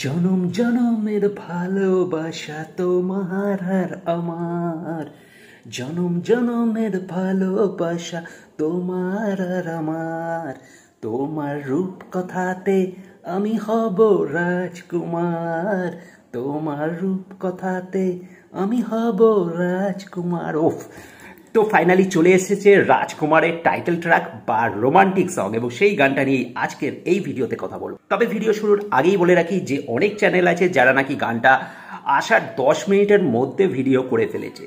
জনম জনমের ভালোবাসা তোমার আর আমার, জনম জনমের ভালোবাসা তোমার আর আমার। তোমার রূপ কথাতে আমি হব রাজকুমার, তোমার রূপ কথাতে আমি হব রাজকুমার। ওফ, তো ফাইনালি চলে এসেছে রাজকুমারের টাইটেল ট্র্যাক বা রোমান্টিক সং, এবং সেই গানটা নিয়ে আজকের এই ভিডিওতে কথা বলবো। তবে ভিডিও শুরুর আগেই বলে রাখি যে অনেক চ্যানেল আছে যারা নাকি গানটা আসার 10 মিনিটের মধ্যে ভিডিও করে ফেলেছে।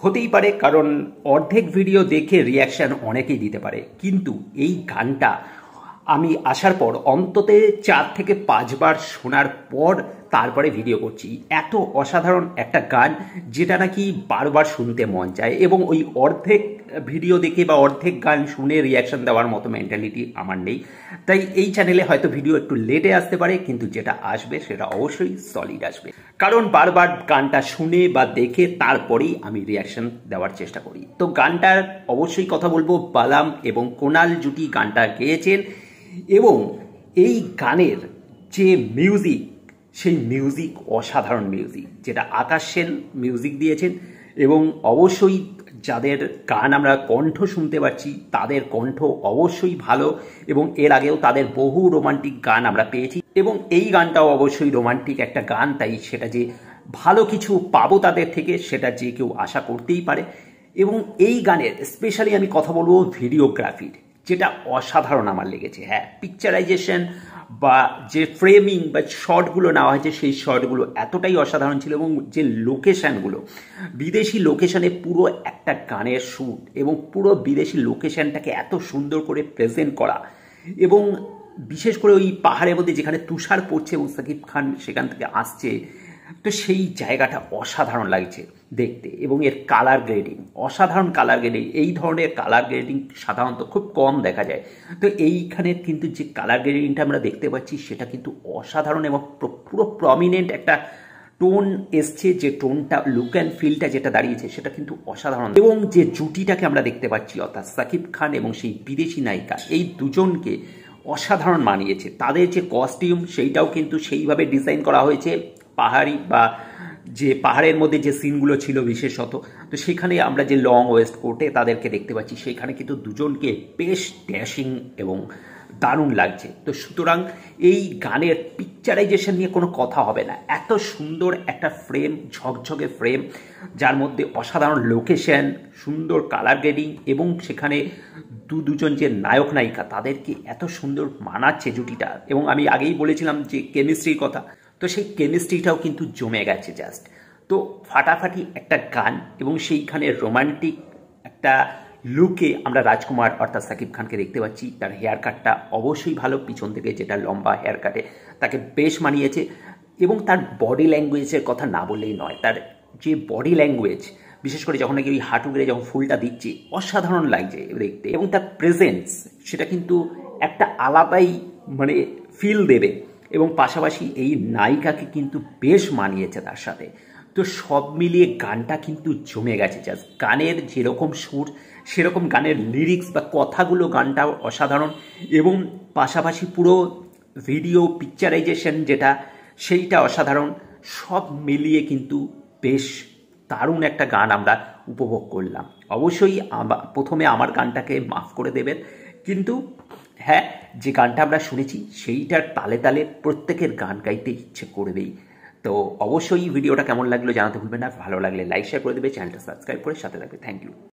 হতেই পারে, কারণ অর্ধেক ভিডিও দেখে রিয়াকশান অনেকেই দিতে পারে, কিন্তু এই গানটা আমি আসার পর অন্তত 4 থেকে 5 বার শোনার পর তারপরে ভিডিও করছি। এত অসাধারণ একটা গান যেটা নাকি বারবার শুনতে মন চায়, এবং ওই অর্ধেক ভিডিও দেখে বা অর্ধেক গান শুনে রিয়াকশান দেওয়ার মতো মেন্টালিটি আমার নেই। তাই এই চ্যানেলে হয়তো ভিডিও একটু লেটে আসতে পারে, কিন্তু যেটা আসবে সেটা অবশ্যই সলিড আসবে, কারণ বারবার গানটা শুনে বা দেখে তারপরেই আমি রিয়াকশান দেওয়ার চেষ্টা করি। তো গানটার অবশ্যই কথা বলবো, বালাম এবং কোনাল জুটি গানটা গেয়েছেন, এবং এই গানের যে মিউজিক, সেই মিউজিক অসাধারণ মিউজিক, যেটা আকাশ সেন মিউজিক দিয়েছেন। এবং অবশ্যই যাদের গান আমরা কণ্ঠ শুনতে পাচ্ছি তাদের কণ্ঠ অবশ্যই ভালো, এবং এর আগেও তাদের বহু রোমান্টিক গান আমরা পেয়েছি, এবং এই গানটাও অবশ্যই রোমান্টিক একটা গান। তাই সেটা যে ভালো কিছু পাবো তাদের থেকে, সেটা যে কেউ আশা করতেই পারে। এবং এই গানের স্পেশালি আমি কথা বলবো ভিডিওগ্রাফির, যেটা অসাধারণ আমার লেগেছে। হ্যাঁ, পিকচারাইজেশন বা যে ফ্রেমিং বা শটগুলো নেওয়া হয়েছে সেই শটগুলো এতটাই অসাধারণ ছিল, এবং যে লোকেশানগুলো, বিদেশি লোকেশানে পুরো একটা গানের শ্যুট, এবং পুরো বিদেশি লোকেশানটাকে এত সুন্দর করে প্রেজেন্ট করা, এবং বিশেষ করে ওই পাহাড়ের মধ্যে যেখানে তুষার পড়ছে এবং সাকিব খান সেখান থেকে আসছে, তো সেই জায়গাটা অসাধারণ লাগছে দেখতে। এবং এর কালার গ্রেডিং, অসাধারণ কালার গ্রেডিং। এই ধরনের কালার গ্রেডিং সাধারণত খুব কম দেখা যায়, তো এইখানে কিন্তু যে কালার গ্রেডিংটা আমরা দেখতে পাচ্ছি সেটা কিন্তু অসাধারণ, এবং পুরো প্রমিনেন্ট একটা টোন এসছে, যে টোনটা লুক অ্যান্ড ফিলটা যেটা দাঁড়িয়েছে সেটা কিন্তু অসাধারণ। এবং যে জুটিটাকে আমরা দেখতে পাচ্ছি, অর্থাৎ সাকিব খান এবং সেই বিদেশি নায়িকা, এই দুজনকে অসাধারণ মানিয়েছে। তাদের যে কস্টিউম সেইটাও কিন্তু সেইভাবে ডিজাইন করা হয়েছে, পাহাড়ি বা যে পাহাড়ের মধ্যে যে সিনগুলো ছিল বিশেষত, তো সেখানে আমরা যে লং ওয়েস্ট কোটে তাদেরকে দেখতে পাচ্ছি, সেখানে কিন্তু দুজনকে বেশ ড্যাশিং এবং দারুণ লাগছে। তো সুতরাং এই গানের পিকচারাইজেশন নিয়ে কোনো কথা হবে না। এত সুন্দর একটা ফ্রেম, ঝকঝকে ফ্রেম, যার মধ্যে অসাধারণ লোকেশন, সুন্দর কালার গ্রেডিং, এবং সেখানে দুজন যে নায়ক নায়িকা তাদেরকে এত সুন্দর মানাচ্ছে জুটিটা। এবং আমি আগেই বলেছিলাম যে কেমিস্ট্রির কথা, তো সেই কেমিস্ট্রিটাও কিন্তু জমে গেছে জাস্ট। তো ফাটাফাটি একটা গান, এবং সেইখানে রোমান্টিক একটা লুকে আমরা রাজকুমার অর্থাৎ সাকিব খানকে দেখতে পাচ্ছি। তার হেয়ার কাটটা অবশ্যই ভালো, পিছন থেকে যেটা লম্বা হেয়ার কাটে তাকে বেশ মানিয়েছে। এবং তার বডি ল্যাঙ্গুয়েজের কথা না বললেই নয়, তার যে বডি ল্যাঙ্গুয়েজ, বিশেষ করে যখন নাকি ওই হাঁটু গেড়ে যখন ফুলটা দিচ্ছে, অসাধারণ লাগছে দেখতে। এবং তার প্রেজেন্স, সেটা কিন্তু একটা আলাদাই মানে ফিল দেবে, এবং পাশাপাশি এই নায়িকাকে কিন্তু বেশ মানিয়েছে তার সাথে। তো সব মিলিয়ে গানটা কিন্তু জমে গেছে জাস্ট। গানের যেরকম সুর সেরকম গানের লিরিক্স বা কথাগুলো, গানটাও অসাধারণ, এবং পাশাপাশি পুরো ভিডিও পিকচারাইজেশন যেটা, সেইটা অসাধারণ। সব মিলিয়ে কিন্তু বেশ দারুণ একটা গান আমরা উপভোগ করলাম। অবশ্যই প্রথমে আমার গানটাকে মাফ করে দেবেন, কিন্তু হ্যাঁ, যে গানটা আমরা শুনেছি সেইটার তালে তালে প্রত্যেকের গান গাইতে ইচ্ছে করবেই। তো অবশ্যই ভিডিওটা কেমন লাগলো জানাতে ভুলবেন না। ভালো লাগলে লাইক শেয়ার করে দেবে, চ্যানেলটা সাবস্ক্রাইব করে সাথে থাকবে। Thank you.